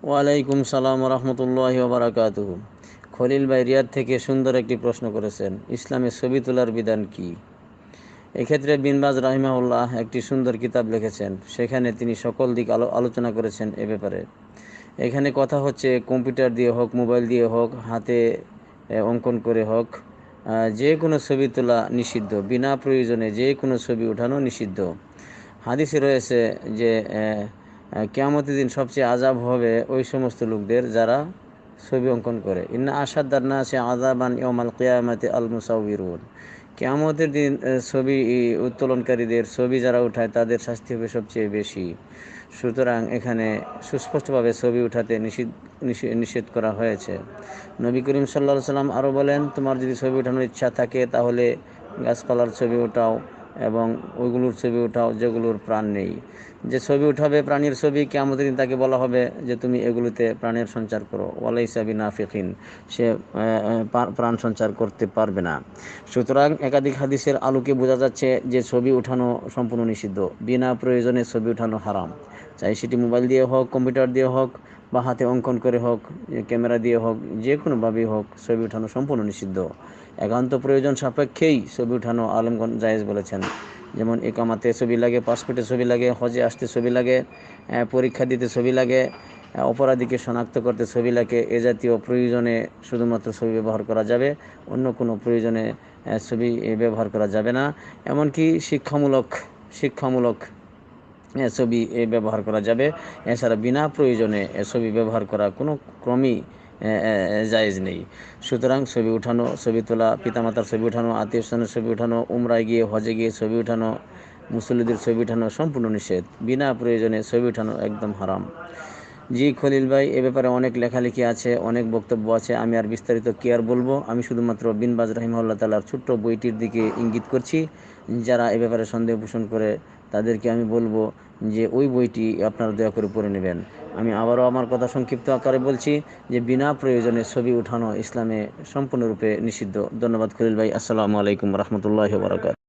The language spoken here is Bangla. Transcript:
ওয়ালাইকুম সালাম রহমতুল্লাহি ওবারাকাতুহু। খলিল ভাই রিয়াদ থেকে সুন্দর একটি প্রশ্ন করেছেন, ইসলামে ছবি তোলার বিধান কি? এক্ষেত্রে বিন বাজ রাহিমাহুল্লাহ একটি সুন্দর কিতাব লিখেছেন, সেখানে তিনি সকল দিক আলোচনা করেছেন এ ব্যাপারে। এখানে কথা হচ্ছে কম্পিউটার দিয়ে হোক, মোবাইল দিয়ে হোক, হাতে অঙ্কন করে হোক, যে কোনো ছবি তোলা নিষিদ্ধ। বিনা প্রয়োজনে যে কোনো ছবি ওঠানো নিষিদ্ধ। হাদিসে রয়েছে যে কিয়ামতের দিন সবচেয়ে আযাব হবে ওই সমস্ত লোকদের যারা ছবি অঙ্কন করে। ইন্না আশাদ্দান নাসি আযাবান ইয়াউমাল কিয়ামাতি আল মুসাউবিরুন। কিয়ামতের দিন ছবি উত্তোলনকারীদের, ছবি যারা উঠায় তাদের শাস্তি হবে সবচেয়ে বেশি। সুতরাং এখানে সুস্পষ্টভাবে ছবি উঠাতে নিষেধ করা হয়েছে। নবী করিম সাল্লাল্লাহু আলাইহি সাল্লাম আরও বলেন, তোমার যদি ছবি ওঠানোর ইচ্ছা থাকে তাহলে গাছপালার ছবি ওঠাও এবং ওইগুলোর ছবি ওঠাও যেগুলোর প্রাণ নেই। যে ছবি উঠাবে প্রাণীর ছবি, কিয়ামতের দিন তাকে বলা হবে যে তুমি এগুলোতে প্রাণের সঞ্চার করো। ওয়ালাইসা বিনাফিকিন, সে প্রাণ সঞ্চার করতে পারবে না। সুতরাং একাধিক হাদিসের আলোকে বোঝা যাচ্ছে যে ছবি উঠানো সম্পূর্ণ নিষিদ্ধ। বিনা প্রয়োজনে ছবি উঠানো হারাম। চাই সেটি মোবাইল দিয়ে হোক, কম্পিউটার দিয়ে হোক, বা হাতে অঙ্কন করে হোক, ক্যামেরা দিয়ে হোক, যে কোনোভাবেই হোক ছবি উঠানো সম্পূর্ণ নিষিদ্ধ। একান্ত প্রয়োজন সাপেক্ষেই ছবি উঠানো আলেমগণ জায়েজ বলেছেন। যেমন একামাতে ছবি লাগে, পাসপোর্টে ছবি লাগে, হজে আসতে ছবি লাগে, পরীক্ষা দিতে ছবি লাগে, অপরাধীকে শনাক্ত করতে ছবি লাগে। এ জাতীয় প্রয়োজনে শুধুমাত্র ছবি ব্যবহার করা যাবে, অন্য কোনো প্রয়োজনে ছবি ব্যবহার করা যাবে না। এমনকি শিক্ষামূলক ছবি ব্যবহার করা যাবে। এছাড়া বিনা প্রয়োজনে ছবি ব্যবহার করা কোনো ক্রমেই জায়েজ নেই। সুতরাং ছবি উঠানো, ছবি তোলা, পিতামাতার ছবি উঠানো, আত্মীয় স্বজনের ছবি উঠানো, উমরায় গিয়ে, হজে গিয়ে ছবি উঠানো, মুসল্লিদের ছবি উঠানো সম্পূর্ণ নিষেধ। বিনা প্রয়োজনে ছবি উঠানো একদম হারাম। জি খলিল ভাই, এ ব্যাপারে অনেক লেখালেখি আছে, অনেক বক্তব্য আছে, আমি আর বিস্তারিত কি আর বলবো। আমি শুধুমাত্র বিন বাজ রাহিমাহুল্লাহ তাআলার ছোট্ট বইটির দিকে ইঙ্গিত করছি। যারা এ ব্যাপারে সন্দেহ পোষণ করে তাদেরকে আমি বলবো যে ওই বইটি আপনারা দয়া করে পড়ে নেবেন। আমি আবারও আমার কথা সংক্ষিপ্ত আকারে বলছি যে বিনা প্রয়োজনে ছবি উঠানো ইসলামে সম্পূর্ণরূপে নিষিদ্ধ। ধন্যবাদ খলিল ভাই। আসসালামু আলাইকুম রহমতুল্লাহি ওয়া বারাকাতুহু।